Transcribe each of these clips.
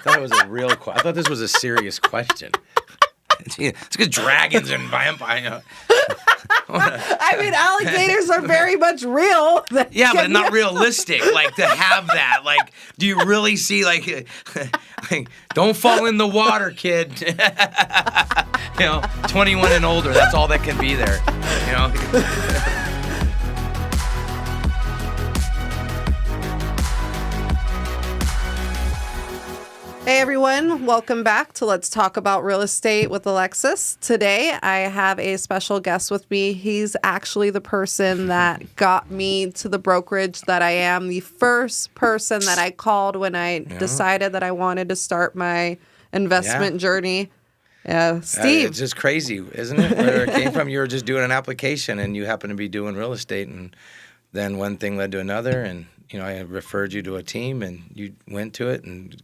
thought it was a real I thought this was a serious question. It's because dragons and vampires. I mean, alligators are very much real. Yeah, but not realistic. Like, to have that. Like, do you really see, like don't fall in the water, kid. 21 and older. That's all that can be there. Hey everyone, welcome back to Let's Talk About Real Estate with Alexis. Today I have a special guest with me. He's actually the person that got me to the brokerage that I am, the first person that I called when I decided that I wanted to start my investment journey. Steve. It's just crazy, isn't it? Where it came from, you were just doing an application and you happen to be doing real estate, and then one thing led to another, and I referred you to a team and you went to it, and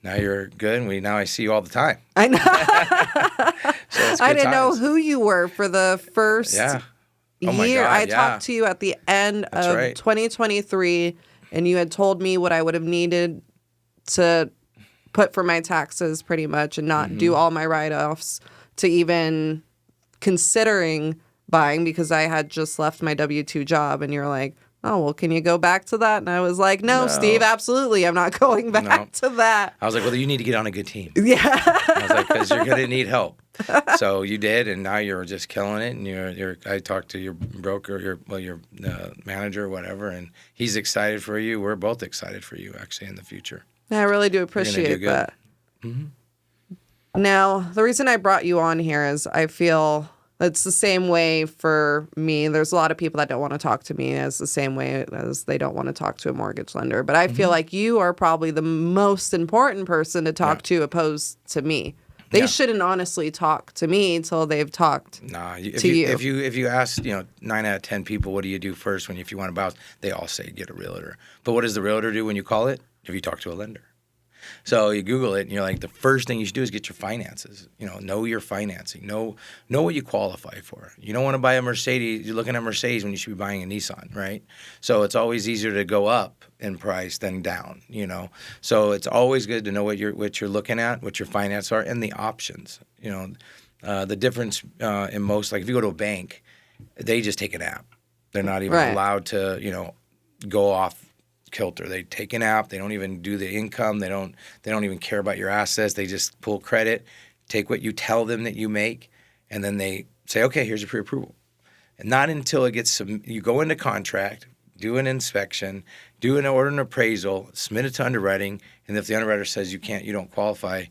now you're good, and now I see you all the time. I know. So I didn't know who you were for the first year. God, I talked to you at the end of 2023, and you had told me what I would have needed to put for my taxes pretty much and not do all my write-offs to even considering buying, because I had just left my W-2 job, and you're like, oh, well, can you go back to that? And I was like, no, Steve, absolutely. I'm not going back to that. I was like, well, you need to get on a good team. Yeah. I was like, because you're going to need help. So you did, and now you're just killing it. And I talked to your broker, your manager, whatever, and he's excited for you. We're both excited for you, actually, in the future. I really do appreciate that. Mm-hmm. Now, the reason I brought you on here is I feel it's the same way for me. There's a lot of people that don't want to talk to me as the same way as they don't want to talk to a mortgage lender. But I feel like you are probably the most important person to talk to opposed to me. They shouldn't honestly talk to me until they've talked to you. If you ask, 9 out of 10 people, what do you do first if you want to bounce? They all say get a realtor. But what does the realtor do when you call it? If you talk to a lender. So you Google it, and you're like, the first thing you should do is get your finances. Know your financing. Know what you qualify for. You don't want to buy a Mercedes. You're looking at Mercedes when you should be buying a Nissan, right? So it's always easier to go up in price than down. So it's always good to know what you're looking at, what your finances are, and the options. The difference in most, like if you go to a bank, they just take an app. They're not even allowed to go off kilter. They take an app. They don't even do the income. They don't even care about your assets. They just pull credit, take what you tell them that you make, and then they say, okay, here's your pre-approval. And not until it gets you go into contract, do an inspection, do an order and appraisal, submit it to underwriting, and if the underwriter says you don't qualify,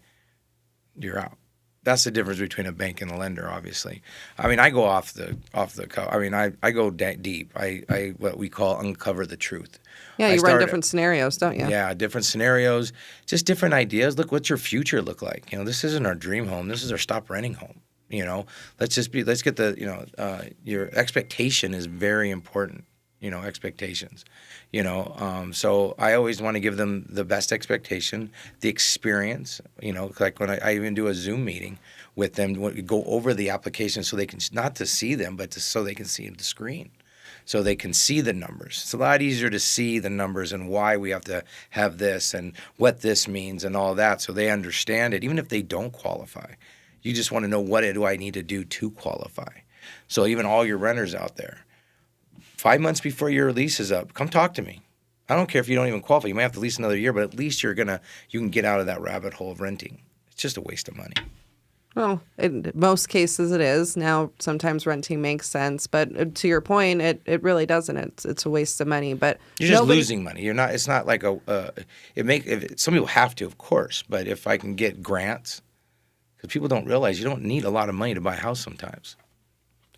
you're out. That's the difference between a bank and a lender, obviously. I mean, I go off the I mean, I go deep. I what we call uncover the truth. Yeah, you run different scenarios, don't you? Yeah, different scenarios, just different ideas. Look, what's your future look like? This isn't our dream home. This is our stop renting home. Let's get your expectation is very important. Expectations. So I always want to give them the best expectation, the experience. Like when I even do a Zoom meeting with them, go over the application so they can not to see them, but so they can see the screen. So they can see the numbers. It's a lot easier to see the numbers and why we have to have this and what this means and all that, so they understand it, even if they don't qualify. You just want to know, what do I need to do to qualify? So even all your renters out there, 5 months before your lease is up, come talk to me. I don't care if you don't even qualify. You might have to lease another year, but at least you can get out of that rabbit hole of renting. It's just a waste of money. Well, in most cases it is. Now, sometimes renting makes sense, but to your point, it really doesn't. It's a waste of money. But you're just losing money. You're not. It's not like some people have to, of course. But if I can get grants, because people don't realize you don't need a lot of money to buy a house sometimes.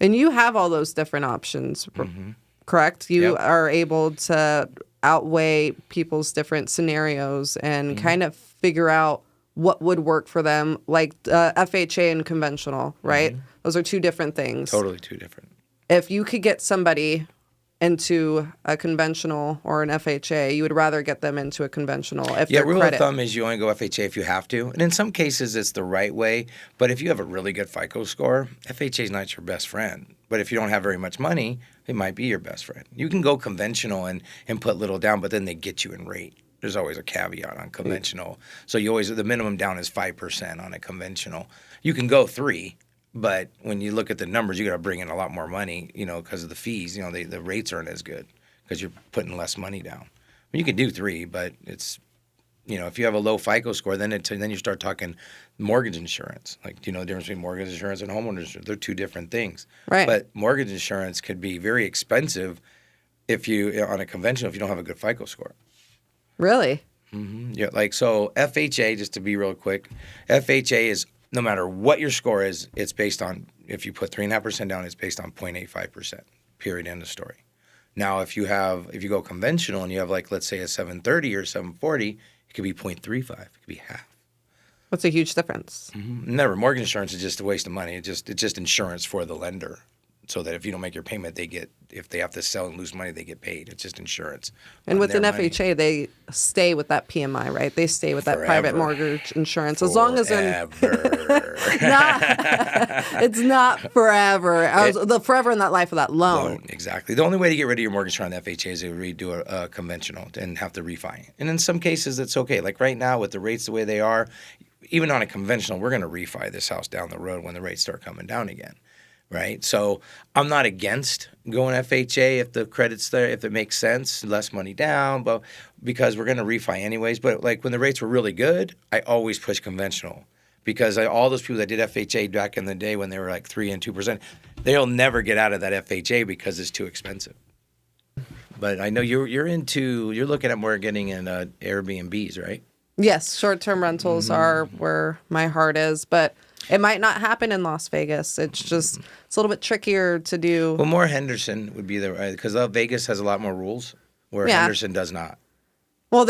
And you have all those different options, correct? You are able to outweigh people's different scenarios and kind of figure out what would work for them, like FHA and conventional, right? Those are two different things. Totally two different. If you could get somebody into a conventional or an FHA, you would rather get them into a conventional if their rule credit. of thumb is you only go FHA if you have to. And in some cases, it's the right way. But if you have a really good FICO score, FHA is not your best friend. But if you don't have very much money, it might be your best friend. You can go conventional and put little down, but then they get you in rate. There's always a caveat on conventional. So the minimum down is 5% on a conventional. You can go 3, but when you look at the numbers, you got to bring in a lot more money, because of the fees. The rates aren't as good because you're putting less money down. You can do 3, but it's, if you have a low FICO score, then you start talking mortgage insurance. Like, do you know the difference between mortgage insurance and homeowner insurance? They're 2 different things. Right. But mortgage insurance could be very expensive on a conventional if you don't have a good FICO score. Really? Mm-hmm. Yeah. So FHA, just to be real quick, FHA is no matter what your score is, it's based on, if you put 3.5% down, it's based on 0.85%. Period. End of story. Now, if you go conventional and you have let's say a 730 or 740, it could be 0.35. It could be half. That's a huge difference. Mm-hmm. Never. Mortgage insurance is just a waste of money. It's just insurance for the lender, so that if you don't make your payment, if they have to sell and lose money, they get paid. It's just insurance. And with an FHA, they stay with that PMI, right? They stay with that private mortgage insurance as long as they're it's not forever. The forever in that life of that loan. Exactly. The only way to get rid of your mortgage on FHA is to redo a conventional and have to refi. And in some cases, it's okay. Like right now, with the rates the way they are, even on a conventional, we're going to refi this house down the road when the rates start coming down again. Right. So I'm not against going FHA if the credit's there, if it makes sense, less money down, but because we're going to refi anyways. But when the rates were really good, I always push conventional because all those people that did FHA back in the day when they were 3 and 2%, they'll never get out of that FHA because it's too expensive. But I know you're looking at more getting in Airbnbs, right? Yes. Short-term rentals are where my heart is, but it might not happen in Las Vegas. It's a little bit trickier to do. Well, more Henderson would be because Vegas has a lot more rules where Henderson does not. Well,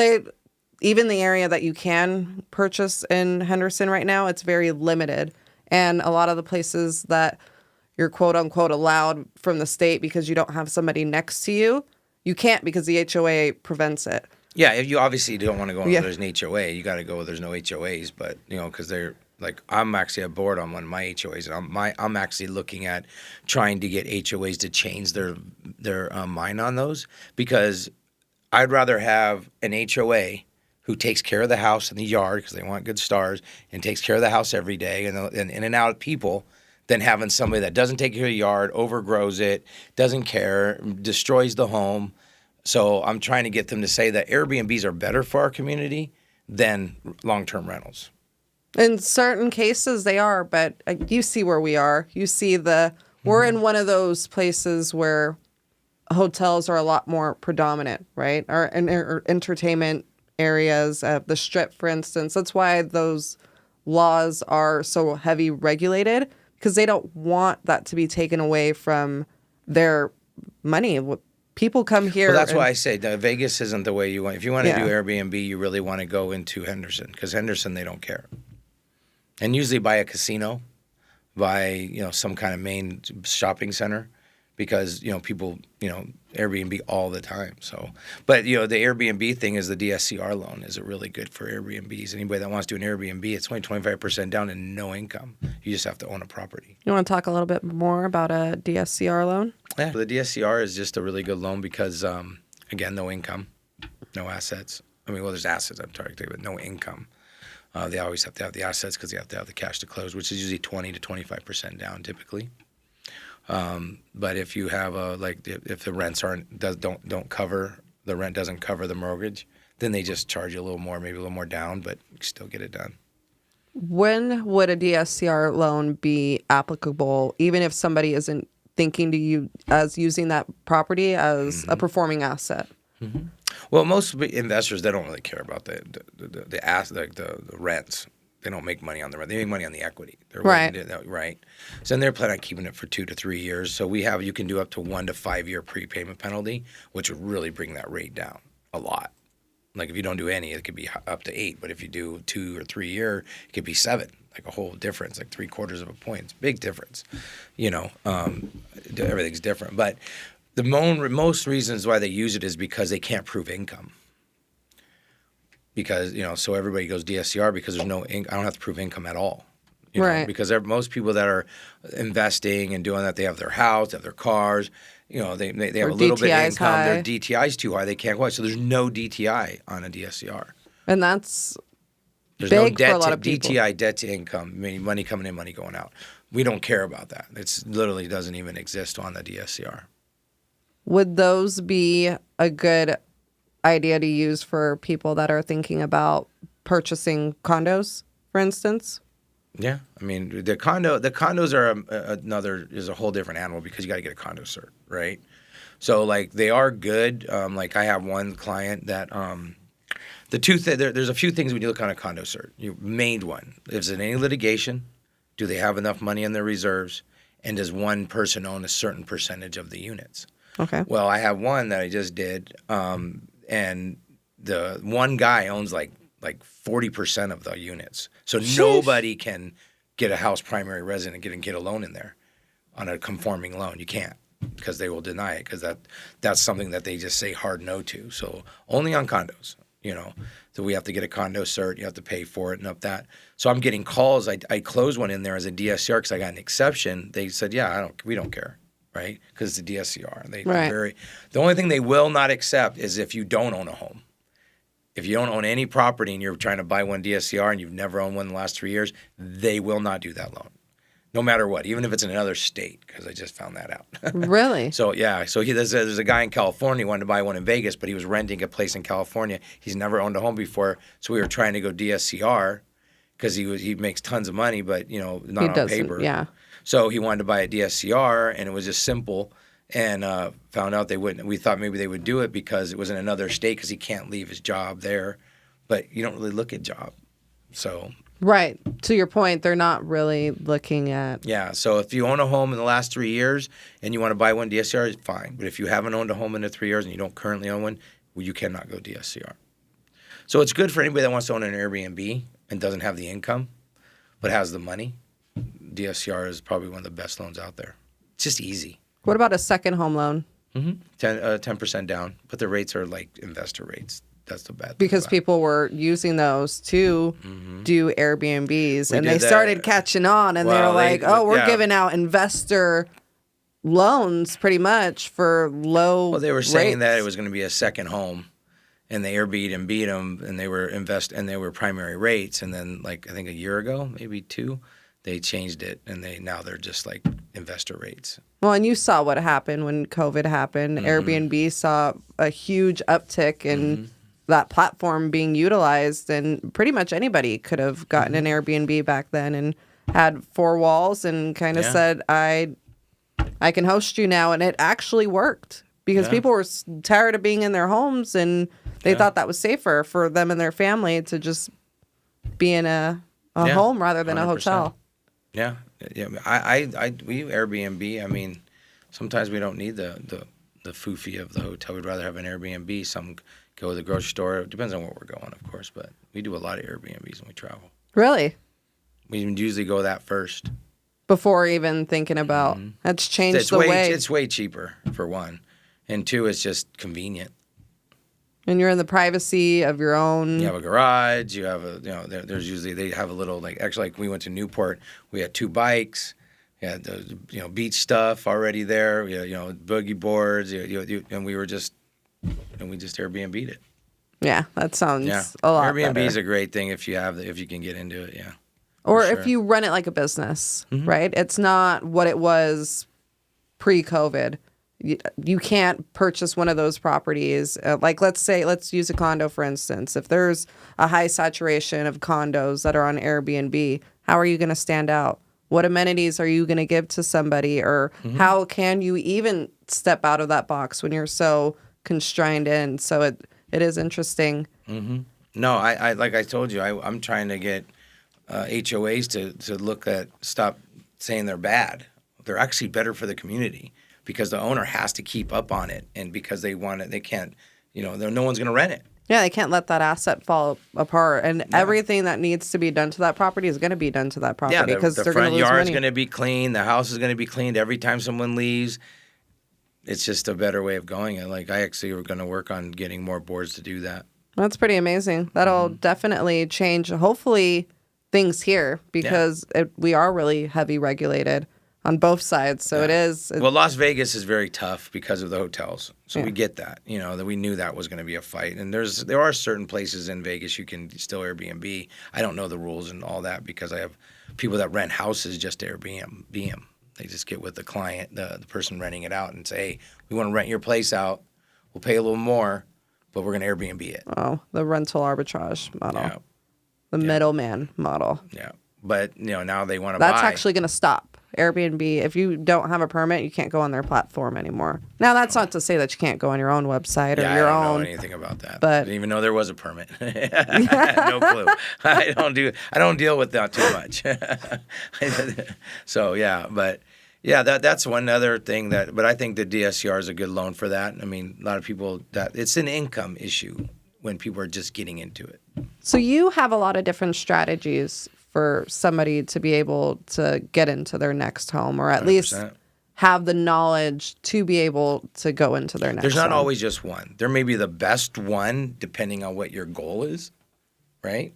even the area that you can purchase in Henderson right now, it's very limited. And a lot of the places that you're quote unquote allowed from the state because you don't have somebody next to you, you can't because the HOA prevents it. Yeah, if you obviously don't want to go where there's an HOA, you got to go where there's no HOAs. But because they're I'm actually a board on one of my HOAs, and I'm actually looking at trying to get HOAs to change their mind on those because I'd rather have an HOA who takes care of the house and the yard because they want good stars and takes care of the house every day and in and out people than having somebody that doesn't take care of the yard, overgrows it, doesn't care, destroys the home. So I'm trying to get them to say that Airbnbs are better for our community than long-term rentals. In certain cases, they are, but you see where we are. You see we're in one of those places where hotels are a lot more predominant, right? Or entertainment areas, the Strip, for instance. That's why those laws are so heavy regulated because they don't want that to be taken away from their money. People come here. Well, that's why I say Vegas isn't the way you want. If you want to do Airbnb, you really want to go into Henderson because Henderson, they don't care. And usually by a casino, by some kind of main shopping center, because people Airbnb all the time. So, but the Airbnb thing is the DSCR loan is really good for Airbnbs. Anybody that wants to do an Airbnb, it's only 25% down and no income. You just have to own a property. You want to talk a little bit more about a DSCR loan? Yeah, the DSCR is just a really good loan because again, no income, no assets. There's assets I'm targeting, but no income. They always have to have the assets because they have to have the cash to close, which is usually 20 to 25% down typically. But if you have if the rents don't cover the rent doesn't cover the mortgage, then they just charge you a little more, maybe a little more down, but you still get it done. When would a DSCR loan be applicable, even if somebody isn't thinking to you as using that property as a performing asset? Mm-hmm. Well, most investors, they don't really care about the asset, the rents. They don't make money on the rent. They make money on the equity. Right. So then they're planning on keeping it for 2 to 3 years. So you can do up to 1 to 5 year prepayment penalty, which would really bring that rate down a lot. Like if you don't do any, it could be up to 8. But if you do 2 or 3 year, it could be 7. Like a whole difference, like 3/4 of a point. It's a big difference. Everything's different. But the most reasons why they use it is because they can't prove income. Because, so everybody goes DSCR because there's no I don't have to prove income at all. You know, right. because most people that are investing and doing that, they have their house, they have their cars. You know, they have a little bit of income. High. Their DTI's too high. They can't qualify. So there's no DTI on a DSCR. And that's there's big no debt for a lot to of people. DTI, debt to income, meaning money coming in, money going out. We don't care about that. It literally doesn't even exist on the DSCR. Would those be a good idea to use for people that are thinking about purchasing condos, for instance? Yeah, I mean the condos are is a whole different animal because you got to get a condo cert, right? So like they are good. Like I have one client that there's a few things when you look on a condo cert. You made one. Is there any litigation? Do they have enough money in their reserves? And does one person own a certain percentage of the units? Okay. Well, I have one that I just did, and the one guy owns like 40% of the units. So nobody can get a house primary resident and get a loan in there on a conforming loan. You can't because they will deny it because that's something that they just say hard no to. So only on condos, you know. So we have to get a condo cert. You have to pay for it and up that. So I'm getting calls. I closed one in there as a DSCR because I got an exception. They said, yeah, we don't care. Right? Because it's a DSCR. The only thing they will not accept is if you don't own a home. If you don't own any property and you're trying to buy one DSCR and you've never owned one in the last 3 years, they will not do that loan. No matter what, even if it's in another state, because I just found that out. Really? So, yeah. So there's a guy in California who wanted to buy one in Vegas, but he was renting a place in California. He's never owned a home before. So we were trying to go DSCR because he makes tons of money, but, you know, not on paper. Yeah. So he wanted to buy a DSCR, and it was just simple. And found out they wouldn't. We thought maybe they would do it because it was in another state because he can't leave his job there. But you don't really look at job. So right. To your point, they're not really looking at. Yeah. So if you own a home in the last 3 years and you want to buy one DSCR, it's fine. But if you haven't owned a home in the 3 years and you don't currently own one, well, you cannot go DSCR. So it's good for anybody that wants to own an Airbnb and doesn't have the income but has the money. DSCR is probably one of the best loans out there. It's just easy. What about a second home loan? 10% down, but the rates are like investor rates. That's the bad thing. Because people were using those to do Airbnbs, and they started catching on, and they were like, we're giving out investor loans pretty much for low Well, they were saying rates. that it was going to be a second home, and they Airbnb beat them, and they were primary rates, and then like I think a year ago, maybe two, they changed it, and now they're just like investor rates. Well, and you saw what happened when COVID happened. Airbnb saw a huge uptick in that platform being utilized, and pretty much anybody could have gotten an Airbnb back then and had four walls and kind of said, I can host you now. And it actually worked because people were tired of being in their homes, and they thought that was safer for them and their family to just be in a home rather than 100%. A hotel. Yeah. We Airbnb. I mean, sometimes we don't need the foofy of the hotel. We'd rather have an Airbnb. Some go to the grocery store. It depends on where we're going, of course, but we do a lot of Airbnbs when we travel. Really? We usually go that first. Before even thinking about that's changed the way. It's way cheaper for one, and two, it's just convenient. And you're in the privacy of your own. You have a garage. You have there's usually they have a little actually we went to Newport. We had 2 bikes. We had the beach stuff already there. We had, boogie boards. And we just Airbnb'd it. Yeah, that sounds a lot Airbnb better. is a great thing if you can get into it. Yeah. Or if you run it like a business, right? It's not what it was pre-COVID. You can't purchase one of those properties. Let's use a condo, for instance. If there's a high saturation of condos that are on Airbnb, how are you going to stand out? What amenities are you going to give to somebody? Or how can you even step out of that box when you're so constrained in? So it is interesting. No, I like I told you, I'm trying to get HOAs to stop saying they're bad. They're actually better for the community. Because the owner has to keep up on it, and because they want it, they can't. No one's going to rent it. Yeah, they can't let that asset fall apart, and everything that needs to be done to that property is going to be done to that property because the front yard is going to be clean. The house is going to be cleaned every time someone leaves. It's just a better way of going. I actually were going to work on getting more boards to do that. That's pretty amazing. That'll definitely change. Hopefully, things here because we are really heavy regulated on both sides. So it is. Well, Las Vegas is very tough because of the hotels. So we get that, that we knew that was going to be a fight. And there are certain places in Vegas you can still Airbnb. I don't know the rules and all that because I have people that rent houses just to Airbnb them. They just get with the client, the person renting it out and say, hey, we want to rent your place out. We'll pay a little more, but we're going to Airbnb it. Oh, the rental arbitrage model. Yeah. The middleman model. Yeah. But, now they want to buy. That's actually going to stop. Airbnb, if you don't have a permit, you can't go on their platform anymore. Now, that's not to say that you can't go on your own website or your own. I don't know anything about that. But I didn't even know there was a permit. No clue. I don't deal with that too much. So, that's one other thing but I think the DSCR is a good loan for that. I mean, a lot of people, it's an income issue when people are just getting into it. So you have a lot of different strategies for somebody to be able to get into their next home, or at 100%. Least have the knowledge to be able to go into their next home. There's not always just one. There may be the best one depending on what your goal is, right?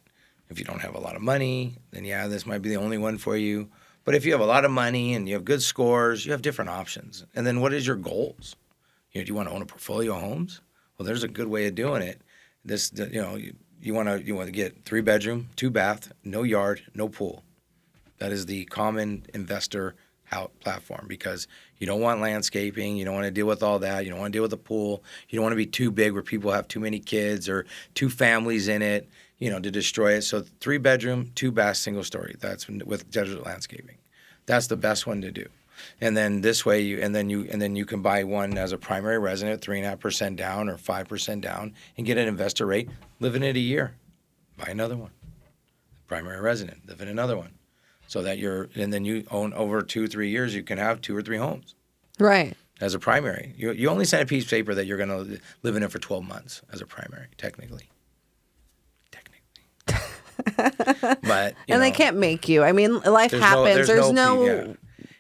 If you don't have a lot of money, then this might be the only one for you. But if you have a lot of money and you have good scores, you have different options. And then what is your goals? Do you want to own a portfolio of homes? Well, there's a good way of doing it. You want to get 3-bedroom, 2-bath, no yard, no pool. That is the common investor platform because you don't want landscaping. You don't want to deal with all that. You don't want to deal with the pool. You don't want to be too big where people have too many kids or 2 families in it, to destroy it. So 3-bedroom, 2-bath, single story. That's with desert landscaping. That's the best one to do. And then this way, you can buy one as a primary resident, 3.5% down or 5% down, and get an investor rate. Live in it a year, buy another one. Primary resident, live in another one, so that and then you own over 2-3 years. You can have 2 or 3 homes, right? As a primary, you only sign a piece of paper that you're going to live in it for 12 months as a primary, technically. But they can't make you. I mean, life happens. There's no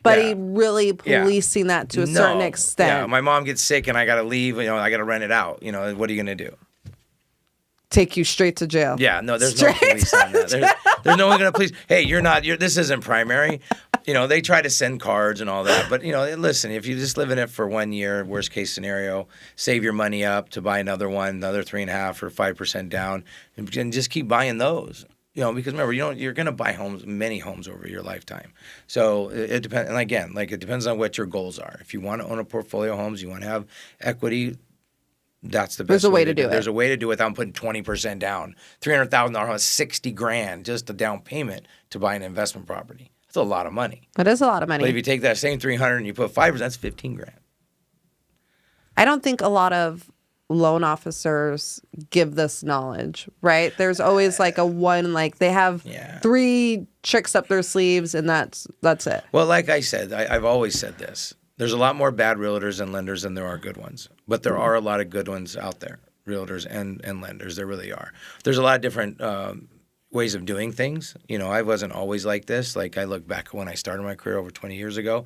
really policing that to a certain extent. Yeah, my mom gets sick and I got to leave. I got to rent it out. What are you going to do? Take you straight to jail. Yeah, no, there's no police on that. There's no one going to police. Hey, this isn't primary. They try to send cards and all that. But, listen, if you just live in it for 1 year, worst case scenario, save your money up to buy another 3.5 or 5% down, and just keep buying those. Because remember, you're going to buy many homes over your lifetime. So it depends. And again, it depends on what your goals are. If you want to own a portfolio of homes, you want to have equity, that's the best. There's a way to do it. There's a way to do it without putting 20% down. $300,000 house, $60,000 just a down payment to buy an investment property. That's a lot of money. It is a lot of money. But if you take that same $300,000 and you put 5%, that's $15,000. I don't think a lot of loan officers give this knowledge, right? There's always they have 3 tricks up their sleeves and that's it. Well, like I said, I've always said this. There's a lot more bad realtors and lenders than there are good ones. But there are a lot of good ones out there, realtors and lenders. There really are. There's a lot of different ways of doing things. I wasn't always like this. I look back when I started my career over 20 years ago.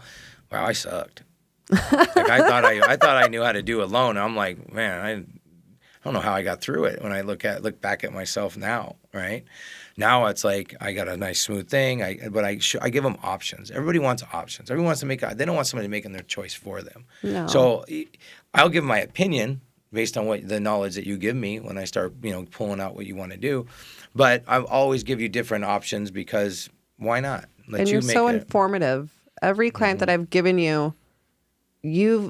Wow, I sucked. I thought I knew how to do a loan. I'm like, man, I don't know how I got through it. When I look back at myself now, right? Now it's like I got a nice smooth thing. But I give them options. Everybody wants options. Everyone wants to they don't want somebody making their choice for them. No. So I'll give my opinion based on what the knowledge that you give me when I start, pulling out what you want to do. But I'll always give you different options because why not? You're so informative. Every client that I've given you,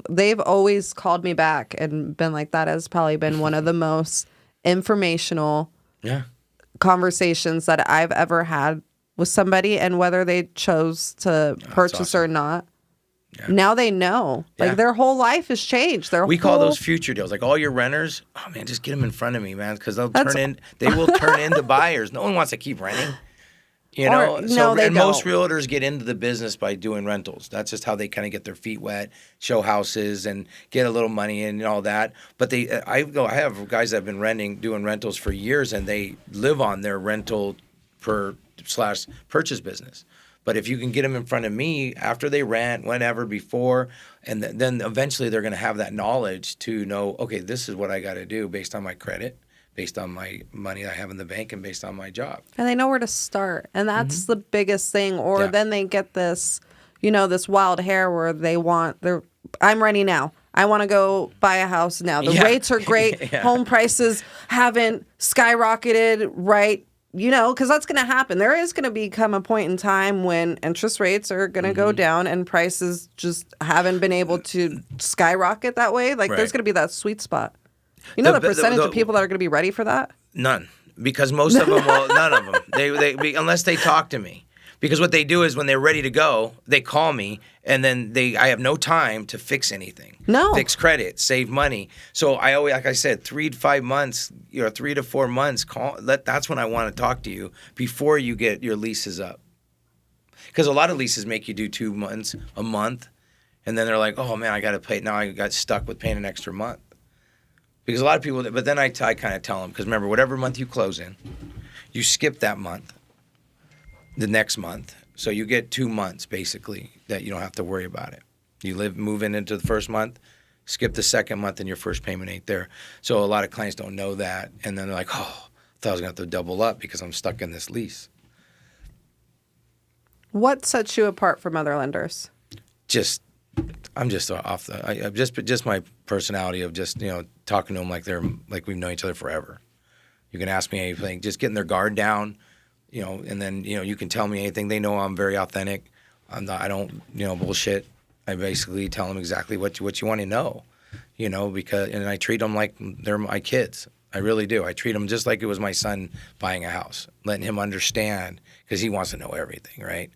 they've always called me back and been like, that has probably been one of the most informational conversations that I've ever had with somebody, and whether they chose to purchase or not. Yeah. Now they know. Their whole life has changed. We call those future deals. All your renters, oh man, just get them in front of me, man, because they will turn into buyers. No one wants to keep renting. They don't. Most realtors get into the business by doing rentals. That's just how they kind of get their feet wet, show houses, and get a little money and all that. But I have guys that have been doing rentals for years, and they live on their rental purchase business. But if you can get them in front of me after they rent, whenever, before, and then eventually they're going to have that knowledge to know, okay, this is what I got to do based on my credit, based on my money I have in the bank and based on my job. And they know where to start. And that's the biggest thing. Or then they get this, you know, this wild hair where I'm ready now. I want to go buy a house now. The rates are great. Home prices haven't skyrocketed, right? You know, because that's going to happen. There is going to become a point in time when interest rates are going to go down and prices just haven't been able to skyrocket that way. Like, there's going to be that sweet spot. You know the percentage of people that are going to be ready for that? None. Because most of them, none of them. They unless they talk to me. Because what they do is when they're ready to go, they call me, and then I have no time to fix anything. No. Fix credit, save money. So I always, like I said, 3 to 5 months, 3 to 4 months, that's when I want to talk to you before you get your leases up. Because a lot of leases make you do 2 months, a month, and then they're like, oh man, I got to pay. Now I got stuck with paying an extra month. Because a lot of people, but then I kind of tell them, because remember, whatever month you close in, you skip that month. The next month. So you get 2 months, basically, that you don't have to worry about it. You move into the first month, skip the second month, and your first payment ain't there. So a lot of clients don't know that. And then they're like, oh, I thought I was going to have to double up because I'm stuck in this lease. What sets you apart from other lenders? I'm just off just my personality of just, talking to them like we've known each other forever. You can ask me anything, just getting their guard down. And then, you can tell me anything. They know I'm very authentic. I don't, bullshit. I basically tell them exactly what you want to know, and I treat them like they're my kids. I really do. I treat them just like it was my son buying a house, letting him understand because he wants to know everything, right?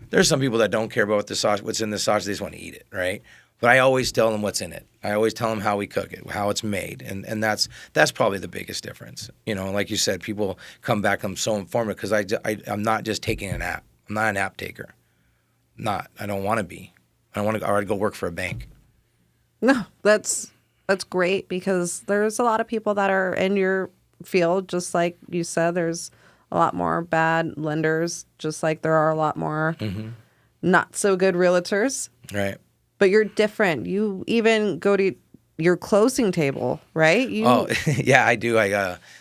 There's some people that don't care about what's in the sausage. They just want to eat it, right? But I always tell them what's in it. I always tell them how we cook it, how it's made, and that's probably the biggest difference. Like you said, people come back. I'm so informative because I'm not just taking an app. I'm not an app taker. I don't want to be. I don't want to. Or I'd go work for a bank. No, that's great because there's a lot of people that are in your field, just like you said. There's a lot more bad lenders, just like there are a lot more not so good realtors. Right. But you're different. You even go to your closing table, right? Yeah, I do.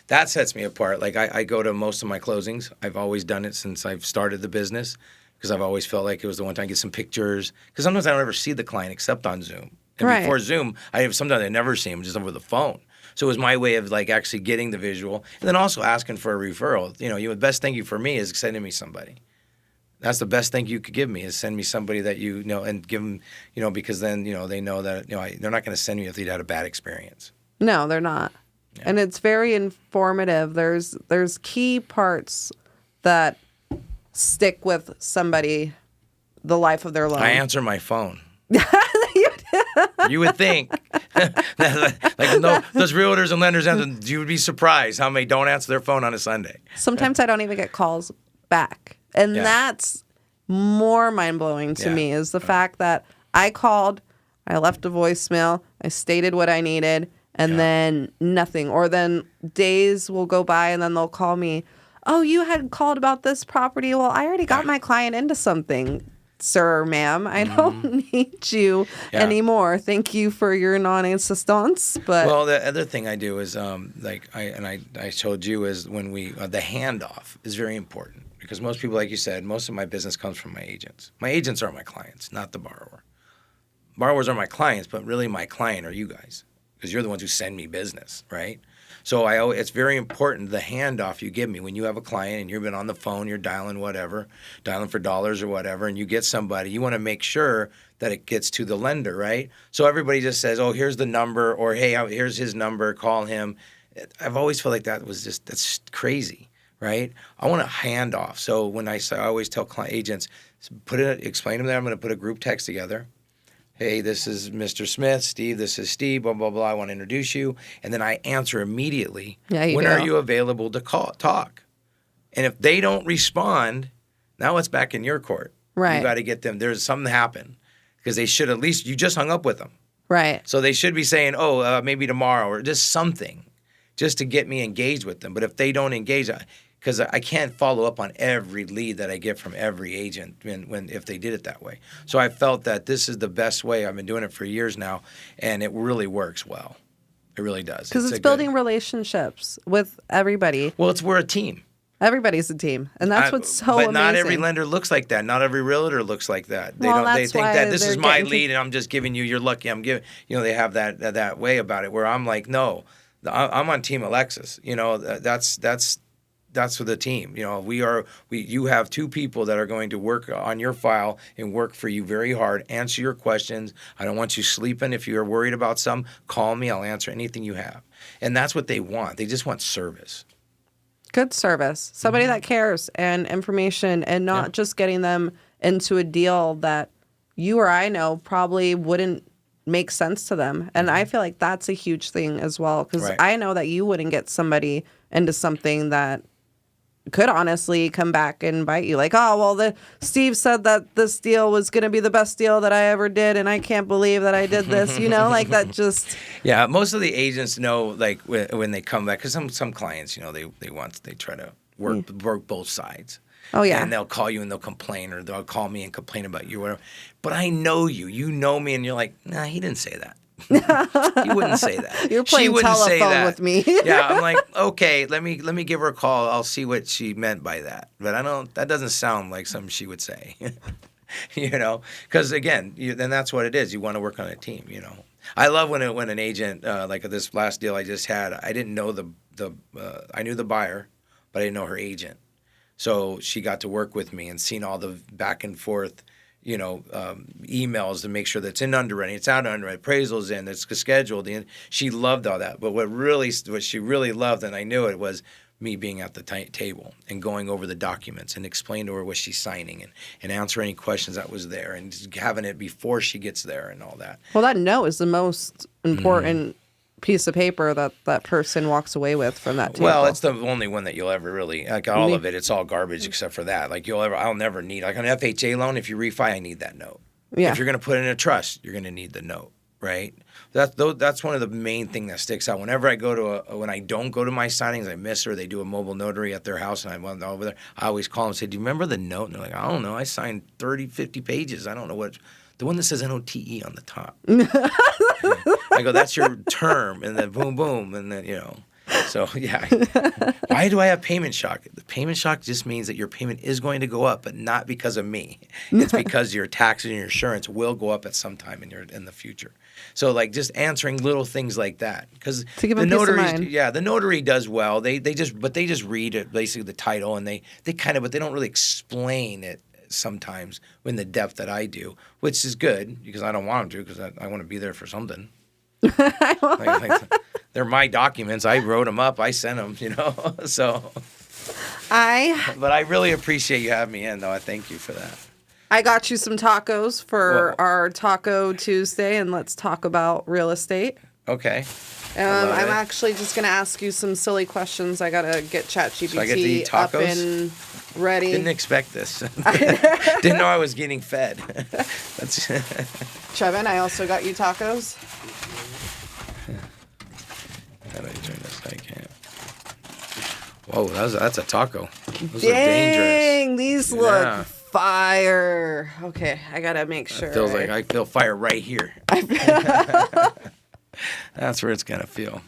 That sets me apart. Like I go to most of my closings. I've always done it since I've started the business because I've always felt like it was the one time I get some pictures. Because sometimes I don't ever see the client except on Zoom. And before Zoom, sometimes I never see him just over the phone. So it was my way of like actually getting the visual and then also asking for a referral. The best thank you for me is sending me somebody. That's the best thing you could give me is send me somebody that and give them, because then, they know that, they're not going to send me if they'd had a bad experience. No, they're not. Yeah. And it's very informative. There's key parts that stick with somebody the life of their life. I answer my phone. You would think. Those realtors and lenders, you would be surprised how many don't answer their phone on a Sunday. Sometimes I don't even get calls back. And that's more mind-blowing to me is the fact that I called, I left a voicemail, I stated what I needed, and then nothing. Or then days will go by and then they'll call me, oh, you had called about this property. Well, I already got my client into something, sir, ma'am. I don't need you anymore. Thank you for your non-insistence. Well, the other thing I do is, I told you, is when the handoff is very important. Because most people, like you said, most of my business comes from my agents. My agents are my clients, not the borrower. Borrowers are my clients, but really my client are you guys. Because you're the ones who send me business, right? So it's very important, the handoff you give me. When you have a client and you've been on the phone, you're dialing for dollars or whatever, and you get somebody, you want to make sure that it gets to the lender, right? So everybody just says, oh, here's the number, or hey, here's his number, call him. I've always felt like that's crazy. Right? I want a handoff. So when I always tell agents, explain to them that I'm going to put a group text together. Hey, this is Mr. Smith. Steve, this is Steve, blah, blah, blah. I want to introduce you. And then I answer immediately. When are you available to talk? And if they don't respond, now it's back in your court. Right. You got to get them. There's something happened because they should at least, you just hung up with them. Right. So they should be saying, maybe tomorrow or just something just to get me engaged with them. But if they don't engage, because I can't follow up on every lead that I get from every agent if they did it that way. So I felt that this is the best way. I've been doing it for years now, and it really works well. It really does. Because it's building relationships with everybody. Well, we're a team. Everybody's a team, and that's what's so amazing. But not every lender looks like that. Not every realtor looks like that. They They think that this is my lead, and I'm just giving you. You're lucky. I'm giving. They have that way about it. Where I'm like, no, I'm on Team Alexis. That's for the team. You have two people that are going to work on your file and work for you very hard. Answer your questions. I don't want you sleeping. If you're worried about some, call me. I'll answer anything you have. And that's what they want. They just want service. Good service. Somebody that cares and information, and not just getting them into a deal that you or I know probably wouldn't make sense to them. And I feel like that's a huge thing as well, because I know that you wouldn't get somebody into something that could honestly come back and bite you. Like, oh, well, Steve said that this deal was going to be the best deal that I ever did, and I can't believe that I did this. Like that just. Yeah, most of the agents know, like when they come back, because some clients, they try to work both sides. Oh yeah. And they'll call you and they'll complain, or they'll call me and complain about you, or whatever. But I know you know me, and you're like, nah, he didn't say that. You wouldn't say that. You're playing telephone with me. Yeah, I'm like, okay, let me give her a call. I'll see what she meant by that. But that doesn't sound like something she would say. Because again, then that's what it is. You want to work on a team. I love when an agent like this last deal I just had. I didn't know I knew the buyer, but I didn't know her agent. So she got to work with me and seen all the back and forth. Emails to make sure that it's in underwriting, it's out of underwriting, appraisals in, it's scheduled. And she loved all that. But what she really loved, and I knew it, was me being at the table and going over the documents and explain to her what she's signing and answer any questions that was there and just having it before she gets there and all that. Well, that note is the most important piece of paper that person walks away with from that table. Well, it's the only one that you'll ever really, like all of it, it's all garbage except for that. Like I'll never need, like an FHA loan, if you refi, I need that note. Yeah. If you're going to put in a trust, you're going to need the note, right? That's one of the main things that sticks out. Whenever I when I don't go to my signings, I miss her, they do a mobile notary at their house and I went over there, I always call them and say, do you remember the note? And they're like, I don't know, I signed 30, 50 pages. I don't know what. The one that says NOTE on the top. I go, that's your term, and then boom, boom, and then, So, yeah. Why do I have payment shock? The payment shock just means that your payment is going to go up, but not because of me. It's because your taxes and your insurance will go up at some time in the future. So, like, just answering little things like that. Because the notary does well. They just read it, basically the title, and they but they don't really explain it sometimes in the depth that I do, which is good because I don't want them to, because I want to be there for something. They're my documents. I wrote them up. I sent them, so. But I really appreciate you having me in, though. I thank you for that. I got you some tacos for our Taco Tuesday, and let's talk about real estate. Okay. I'm actually just going to ask you some silly questions. I got to get ChatGPT so I get to eat tacos? Up and ready. Didn't expect this. Didn't know I was getting fed. Trevin, I also got you tacos. How do I turn this? I can't. Whoa, that's a taco. Those Dang, are dangerous. These look fire. Okay, I got to make sure. It feels like I feel fire right here. That's where it's going to feel.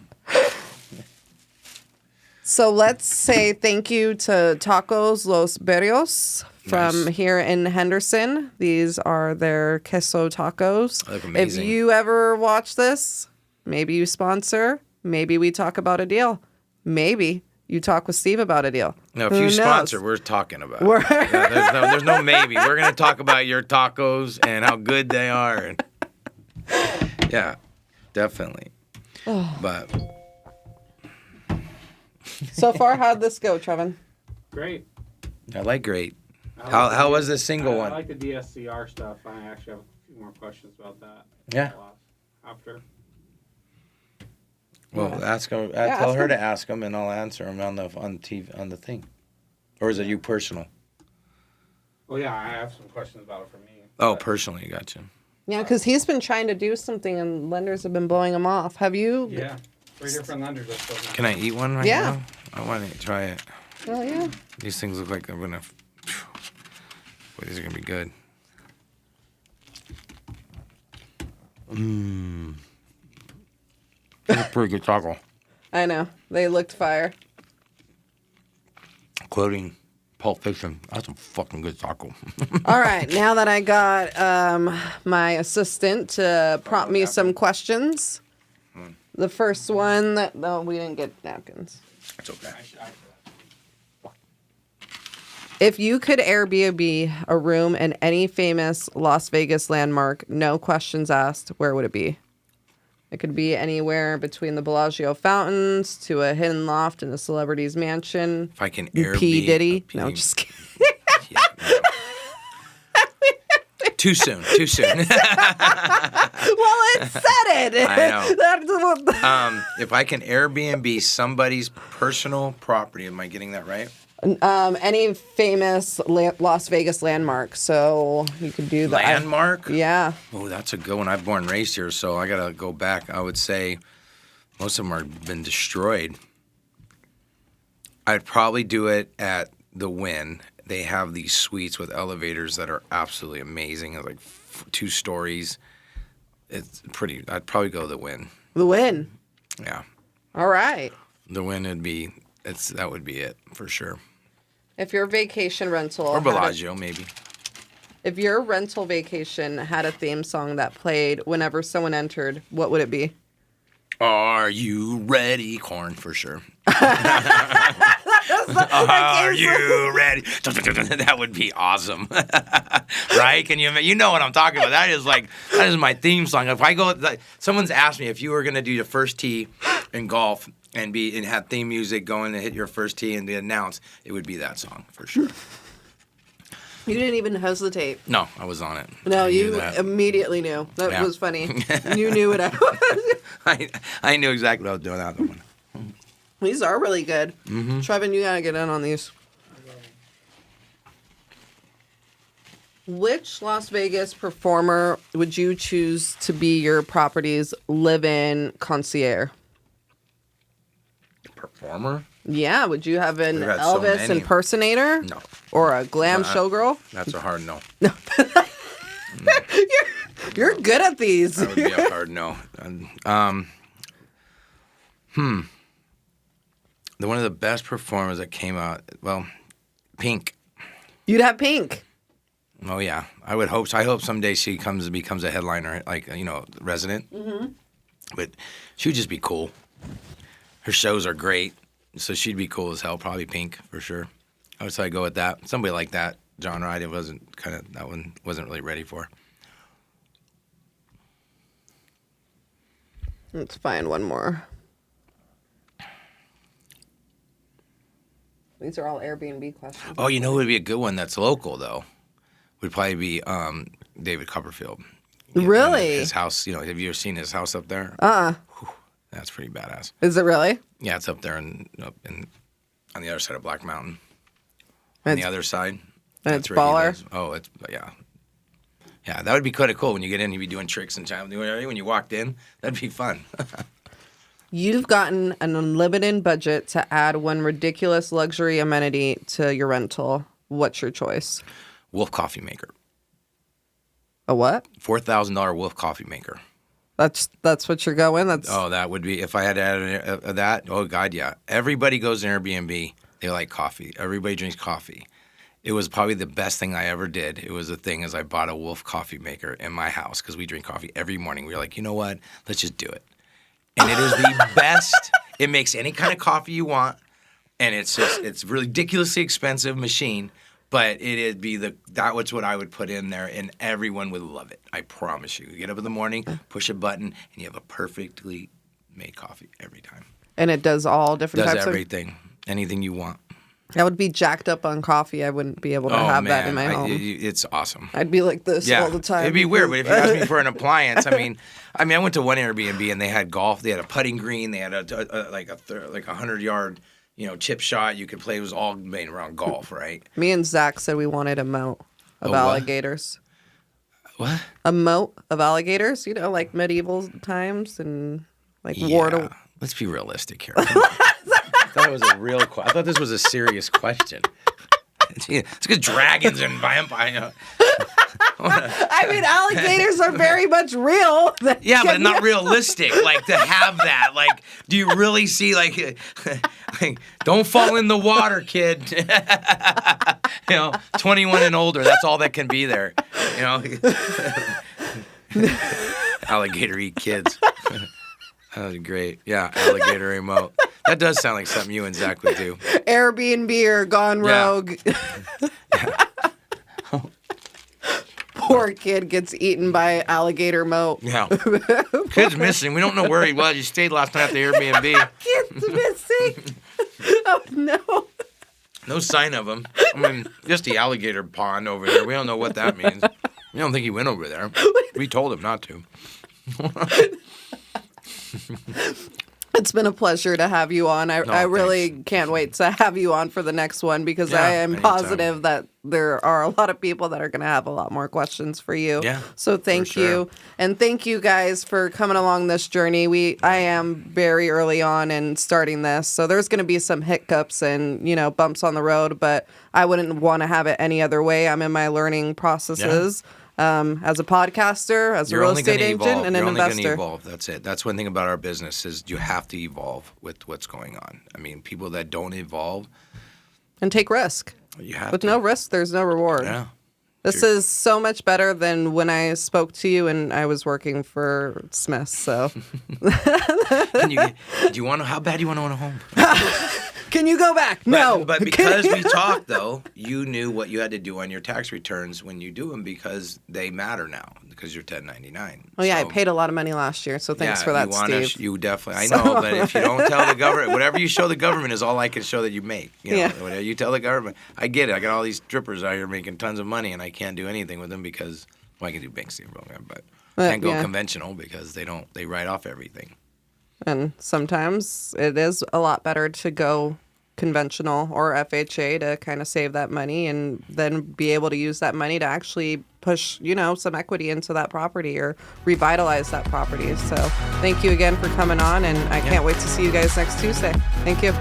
So let's say thank you to Tacos Los Berrios from here in Henderson. These are their queso tacos. They look amazing. If you ever watch this, maybe you sponsor, maybe we talk about a deal. Maybe you talk with Steve about a deal. No, if you sponsor, we're talking about it. There's no maybe. We're going to talk about your tacos and how good they are. Yeah, definitely. But so far, how'd this go, Trevin? Great. I like great. How was this single one? I like the DSCR stuff. I actually have a few more questions about that. Yeah. After. Well, ask them. Tell her to ask them, and I'll answer them on the thing. Or is it you personal? Well, yeah, I have some questions about it for me. Oh, personally, gotcha. Yeah, because he's been trying to do something, and lenders have been blowing him off. Have you? Yeah, 3 different lenders. Can I eat one right now? I want to try it. Oh, yeah. These things look like they're going to... Boy, these are going to be good. It's a pretty good taco. I know. They looked fire. Quoting Pulp Fiction, that's a fucking good taco. All right. Now that I got my assistant to prompt me some questions. The first one, no, we didn't get napkins. That's okay. If you could Airbnb a room in any famous Las Vegas landmark, no questions asked, where would it be? It could be anywhere between the Bellagio fountains to a hidden loft in a celebrity's mansion. If I can Airbnb... P. Diddy? No, just kidding. Yeah, no. Too soon. Well, it said it. I know. If I can Airbnb somebody's personal property, am I getting that right? Any famous Las Vegas landmark. So you could do that. Landmark? Yeah. Oh, that's a good one. I've born and raised here, so I got to go back. I would say most of them have been destroyed. I'd probably do it at the Wynn. They have these suites with elevators that are absolutely amazing. It's like 2 stories. It's pretty. I'd probably go the Wynn. The Wynn. Yeah. All right. The Wynn would be. That would be it for sure. If your vacation rental or Bellagio, maybe. If your rental vacation had a theme song that played whenever someone entered, what would it be? Are you ready? Corn for sure. Are you ready? That would be awesome, right? Can you know what I'm talking about? That is my theme song. If I go, someone's asked me if you were gonna do your first tee in golf and have theme music going to hit your first tee and to announce, it would be that song for sure. You didn't even hesitate. No, I was on it. No, you immediately knew. That was funny. You knew what I was. I knew exactly what I was doing out of the one. These are really good. Mm-hmm. Trevin, you gotta get in on these. Which Las Vegas performer would you choose to be your property's live-in concierge? Performer? Yeah, would you have an Elvis impersonator? No. Or a glam showgirl? That's a hard no. No. You're good at these. That would be a hard no. One of the best performers that came out, well, Pink. You'd have Pink. Oh, yeah. I would hope so. I hope someday she becomes a headliner, resident. Mm-hmm. But she would just be cool. Her shows are great, so she'd be cool as hell. Probably Pink, for sure. I would say I'd go with that. Somebody like that genre, that one wasn't really ready for. Let's find one more. These are all Airbnb questions. Oh, you know who would be a good one that's local, though? Would probably be David Copperfield. Really? His house, have you ever seen his house up there? That's pretty badass. Is it really? Yeah, it's up there on the other side of Black Mountain. On the other side. And it's baller? Oh, yeah. Yeah, that would be kind of cool when you get in. You'd be doing tricks and time. When you walked in, that'd be fun. You've gotten an unlimited budget to add one ridiculous luxury amenity to your rental. What's your choice? Wolf coffee maker. A what? $4,000 Wolf coffee maker. That's what you're going? That would be, if I had to add that, oh, God, yeah. Everybody goes to Airbnb. They like coffee. Everybody drinks coffee. It was probably the best thing I ever did. It was the thing is I bought a Wolf coffee maker in my house because we drink coffee every morning. We were like, you know what? Let's just do it. And it is the best. It makes any kind of coffee you want. And it's a ridiculously expensive machine. But it'd be that's what I would put in there, and everyone would love it. I promise you. You get up in the morning, push a button, and you have a perfectly made coffee every time. And it does all different types of... Does everything. Anything you want. I would be jacked up on coffee. I wouldn't be able to have that in my home. It's awesome. I'd be like this all the time. It'd be weird, but if you asked me for an appliance, I went to one Airbnb, and they had golf. They had a putting green. They had a 100-yard... chip shot, you could play. It was all made around golf, right? Me and Zach said we wanted a moat of alligators. What? A moat of alligators, like medieval times and war. Let's be realistic here. I thought this was a serious question. It's because dragons and vampires. I mean, alligators are very much real. Yeah, but not realistic. Like, to have that. Like, do you really see, like don't fall in the water, kid. 21 and older. That's all that can be there. Alligator eat kids. That was great. Yeah, alligator remote. That does sound like something you and Zach would do. Airbnb or Gone Rogue. Yeah. Poor kid gets eaten by alligator moat. Yeah. Kid's missing. We don't know where he was. He stayed last night at the Airbnb. Kid's missing. Oh, no. No sign of him. I mean, just the alligator pond over there. We don't know what that means. We don't think he went over there. We told him not to. It's been a pleasure to have you on. I really can't wait to have you on for the next one because I am positive that there are a lot of people that are going to have a lot more questions for you. Yeah, so thank you. And thank you guys for coming along this journey. I am very early on in starting this, so there's going to be some hiccups and, bumps on the road, but I wouldn't want to have it any other way. I'm in my learning processes. Yeah. As a podcaster, as a real estate agent, and an investor. You're only going to evolve. That's it. That's one thing about our business is you have to evolve with what's going on. I mean, people that don't evolve. And take risk. You have With to. no risk, there's no reward. Yeah. This is so much better than when I spoke to you and I was working for Smith's, so. Do you want to, how bad do you want to own a home? Can you go back? No. But because we talked, though, you knew what you had to do on your tax returns when you do them because they matter now because you're 1099. Oh, yeah, I paid a lot of money last year, so thanks for that, Steve. You definitely, I know, but if you don't tell the government, whatever you show the government is all I can show that you make. Whatever you tell the government, I get it. I got all these strippers out here making tons of money, and I can't do anything with them because, I can do bank statement program, but can't go conventional because they write off everything. And sometimes it is a lot better to go conventional or FHA to kind of save that money and then be able to use that money to actually push, some equity into that property or revitalize that property. So thank you again for coming on, and I can't wait to see you guys next Tuesday. Thank you.